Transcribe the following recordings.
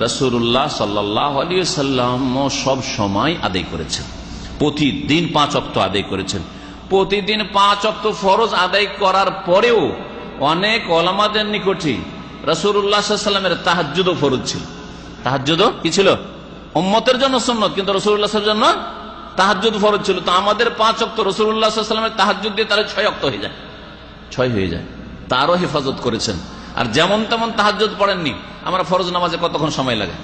রাসূলুল্লাহ সাল্লাল্লাহু আলাইহি ওয়াসাল্লাম সব সময় আদায় করেছেন, প্রতিদিন 5 ওয়াক্ত আদায় করেছেন। প্রতিদিন 5 ওয়াক্ত ফরজ আদায় করার পরেও অনেক ওলামাদের নিকটে রাসূলুল্লাহ সাল্লাল্লাহু আলাইহি ওয়াসাল্লামের তাহাজ্জুদও ফরজ ছিল। তাহাজ্জুদও কি ছিল? উম্মতের জন্য সুন্নাত, কিন্তু রাসূলুল্লাহ সাল্লাল্লাহু আলাইহি ওয়াসাল্লামের জন্য তাহাজ্জুদ ফরজ ছিল। তো আমাদের 5 ওয়াক্ত রাসূলুল্লাহ সাল্লাল্লাহু আলাইহি ওয়াসাল্লামের তাহাজ্জুদ দিয়ে তাহলে 6 ওয়াক্ত হয়ে যায়, 6 হয়ে যায়। তারও হেফাজত করেছেন। আর যেমন তেমন তাহাজ্জুদ পড়েননি। আমরা ফরজ নামাজে কতক্ষণ সময় লাগে?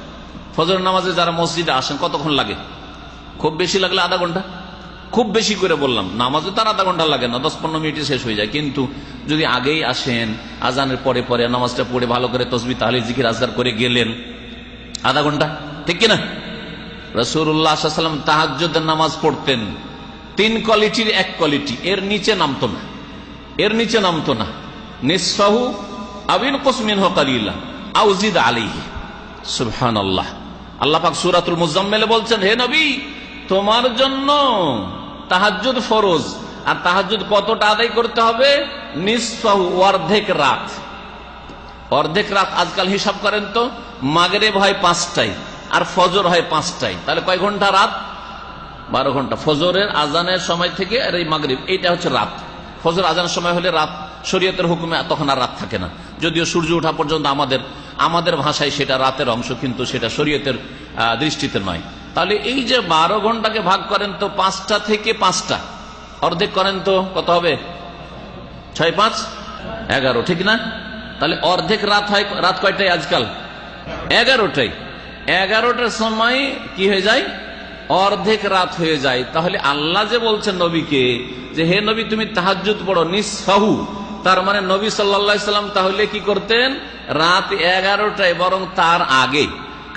ফজর নামাজে যারা মসজিদে আসেন কতক্ষণ লাগে? খুব বেশি লাগলে আধা ঘন্টা, খুব বেশি করে বললাম। নামাজে তার আধা ঘন্টা লাগে না, 10-15 মিনিটে শেষ হয়ে যায়। কিন্তু যদি আগেই আসেন, আজানের পরে পরে নামাজটা পড়ে ভালো করে তাসবিহ তাহলিল জিকির আজকার করে গেলেন, আধা ঘন্টা, ঠিক কিনা? রাসূলুল্লাহ সাল্লাল্লাহু আলাইহি ওয়াসাল্লাম তাহাজ্জুদের নামাজ পড়তেন 3 কোয়ালিটির 1 কোয়ালিটি, এর নিচে নামতো না, এর নিচে নামতো না। নিসফাহু আবিন কুসমিনহু কালিলা আও জিদ আলাইহি। সুবহানাল্লাহ। আল্লাহ পাক সূরাতুল মুজাম্মিলে বলছেন, হে নবী, তোমার জন্য তাহাজ্জুদ ফরজ। আর তাহাজ্জুদ কতটা আদায় করতে হবে? নিসফাহু, অর্ধেক রাত। অর্ধেক রাত আজকাল হিসাব করেন তো, মাগরিব হয় 5টায় আর ফজর হয় 5টায়, তাহলে কয় ঘন্টা রাত? 12 ঘন্টা। ফজরের আজানের সময় থেকে আর এই মাগরিব, এইটা হচ্ছে রাত। ফজর আজানের সময় হলে রাত, শরীয়তের হুকুমে তখন আর রাত থাকে না। যদিও সূর্য ওঠা পর্যন্ত আমাদের ভাষায় সেটা রাতের অংশ, কিন্তু সেটা শরীয়তের দৃষ্টিতে নয়। তাহলে এই যে 12 ঘন্টাকে ভাগ করেন তো 5টা থেকে 5টা, অর্ধেক করেন তো কত হবে? 6 5 11, ঠিক না? তাহলে অর্ধেক রাত হয়। রাত কয়টায় আজকাল? 11টায়। 11টার সময় কি হয়ে যায়? অর্ধেক রাত হয়ে যায়। তাহলে আল্লাহ যে বলছেন নবীকে যে হে নবী তুমি তাহাজ্জুদ পড়ো নিসফাহু, তার মানে নবী সাল্লাল্লাহু আলাইহি সাল্লাম তাহলে কি করতেন? রাত 11টায়, বরং তার আগে।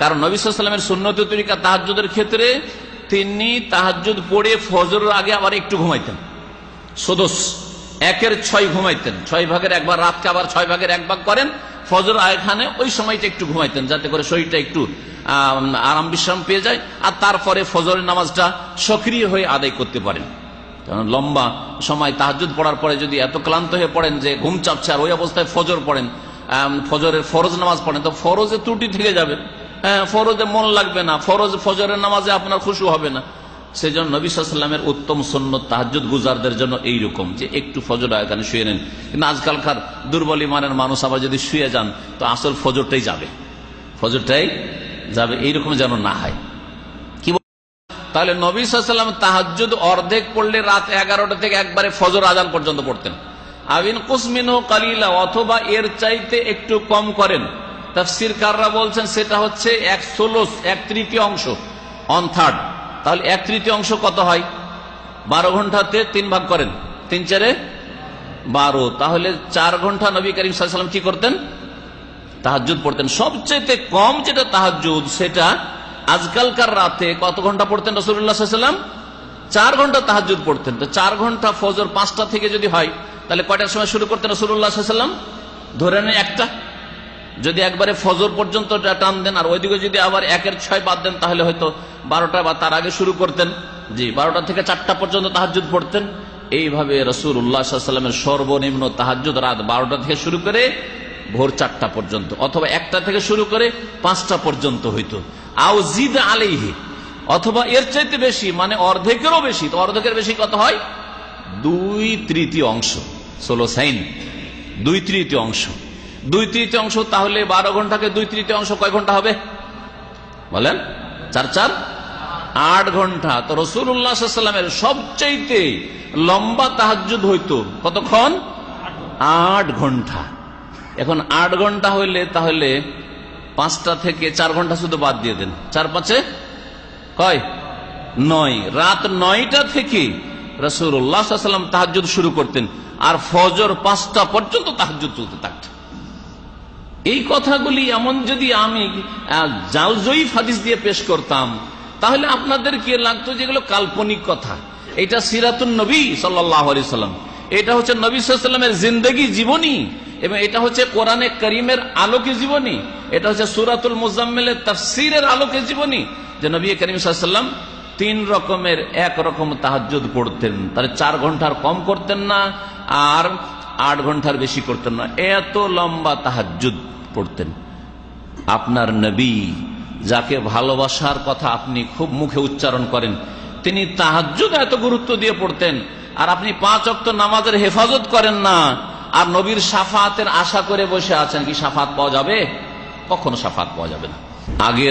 কারণ নবী সাল্লাল্লাহু আলাইহি সাল্লামের সুন্নতের তরিকা তাহাজ্জুদের ক্ষেত্রে তিনি তাহাজ্জুদ পড়ে ফজরের আগে আবার একটু ঘুমাইতেন। সদস্য 1/6 ঘুমাইতেন, 6 ভাগের 1 ভাগ, রাতকে আবার 6 ভাগের 1 ভাগ করেন। ফজর এখানে ওই সময়টা একটু ঘুমাইতেন, যাতে করে শরীরটা একটু আরাম বিশ্রাম পেয়ে যায়, আর তারপরে ফজরের নামাজটা সক্রিয় হয়ে আদায় করতে পারেন। কারণ লম্বা সময় তাহাজ্জুদ পড়ার পরে যদি এত ক্লান্ত হয়ে পড়েন যে ঘুম চাপছে, আর ওই অবস্থায় ফজর পড়েন, ফজরের ফরজ নামাজ পড়েন, তো ফরজে ত্রুটি থেকে যাবে, ফরজে মন লাগবে না, ফজরের নামাজে আপনার খুশু হবে না। সেই জন্য নবী সাল্লাল্লাহু আলাইহি ওয়াসাল্লামের উত্তম সুন্নত তাহাজ্জুদ গুজারদের জন্য এইরকম যে একটু ফজর এখানে শুয়ে নেন। কিন্তু আজকালকার দুর্বল ইমানের মানুষ আবার যদি শুয়ে যান তো আসল ফজরটাই যাবে, ফজরটাই যাবে, এইরকম যেন না হয়। কি তাহলে নবী সাল্লাল্লাহু আলাইহি ওয়াসাল্লাম তাহাজ্জুদ অর্ধেক পড়লে রাত 11টা থেকে একবারে ফজর আজান পর্যন্ত পড়তেন। আবিন কুসমিনহু কালিলা, অথবা এর চাইতে একটু কম করেন। তাফসীরকাররা বলছেন সেটা হচ্ছে 1/3, 1/3 অংশ, 1/3। তাহলে 1/3 অংশ কত হয়? 12 ঘন্টাতে 3 ভাগ করেন, 3 4 12, তাহলে 4 ঘন্টা নবী করিম সাল্লাল্লাহু আলাইহি ওয়াসাল্লাম কি করতেন? তাহাজ্জুদ পড়তেন। সবচেয়ে কম যেটা তাহাজ্জুদ, সেটা আজকালকার রাতে কত ঘন্টা পড়তেন রাসূলুল্লাহ সাল্লাল্লাহু আলাইহি ওয়াসাল্লাম? 4 ঘন্টা তাহাজ্জুদ পড়তেন। তো 4 ঘন্টা ফজর 5টা থেকে যদি হয়, তাহলে কয়টার সময় শুরু করতেন রাসূলুল্লাহ সাল্লাল্লাহু আলাইহি ওয়াসাল্লাম? ধরে নেন 1টা। যদি একবারে ফজর পর্যন্ত টান দেন আর ওইদিকে যদি আবার 1/6 বাদ দেন, তাহলে হয়তো 12টা বা তার আগে শুরু করতেন। জি, 12টা থেকে 4টা পর্যন্ত তাহাজ্জুদ পড়তেন। এইভাবে রাসূলুল্লাহ সাল্লাল্লাহু আলাইহি ওয়াসাল্লামের সর্বনিম্ন তাহাজ্জুদ রাত 12টা থেকে শুরু করে ভোর 4টা পর্যন্ত, অথবা 1টা থেকে শুরু করে 5টা পর্যন্ত হইতো। আও জিদ আলাইহি, অথবা এর চাইতে বেশি, মানে অর্ধেকেরও বেশি। তো অর্ধেকের বেশি কত হয়? 2/3 অংশ, সোলোসাইন, 2/3 অংশ। 2/3 অংশ, তাহলে 12 ঘন্টাকে 2/3 অংশ কয় ঘন্টা হবে বলেন? 4 4 8 ঘন্টা। তো রাসূলুল্লাহ সাল্লাল্লাহু আলাইহি ওয়াসাল্লামের সবচাইতে লম্বা তাহাজ্জুদ হইতো কতক্ষণ? 8 ঘন্টা। এখন 8 ঘন্টা হইলে তাহলে 5টা থেকে 4 ঘন্টা শুধু বাদ দিয়ে দেন, 4 5 কয় 9। রাত 9টা থেকে রাসূলুল্লাহ সাল্লাল্লাহু আলাইহি ওয়াসাল্লাম তাহাজ্জুদ শুরু করতেন, আর ফজর 5টা পর্যন্ত তাহাজ্জুদ চলতে থাকত। এই কথাগুলি এমন যদি আমি জয়ীফ হাদিস দিয়ে পেশ করতাম, তাহলে আপনাদের কি লাগতো যেগুলো কাল্পনিক কথা। এটা সিরাতুন নবী সাল্লাল্লাহু আলাইহি ওয়াসাল্লাম, এটা হচ্ছে নবী সাল্লাল্লাহু আলাইহি ওয়াসাল্লামের জিন্দেগি জীবনী, এবং এটা হচ্ছে কোরআনে কারীমের আলোকে জীবনী, এটা হচ্ছে সূরাতুল মুজাম্মিলের তাফসীরের আলোকে জীবনী, যে নবী করিম সাল্লাল্লাহু আলাইহি ওয়াসাল্লাম 3 রকমের 1 রকম তাহাজ্জুদ পড়তেন। তাহলে 4 ঘন্টার কম করতেন না, আর 8 ঘন্টার বেশি করতেন না, এত লম্বা তাহাজ্জুদ পড়তেন। আপনার নবী যাকে ভালোবাসার কথা আপনি খুব মুখে উচ্চারণ করেন, তিনি তাহাজ্জুদ এত গুরুত্ব দিয়ে পড়তেন, আর আপনি 5 ওয়াক্ত নামাজের হেফাজত করেন না, আর নবীর শাফাতের আশা করে বসে আছেন। কি শাফাত পাওয়া যাবে? কখনো শাফাত পাওয়া যাবে না। আগের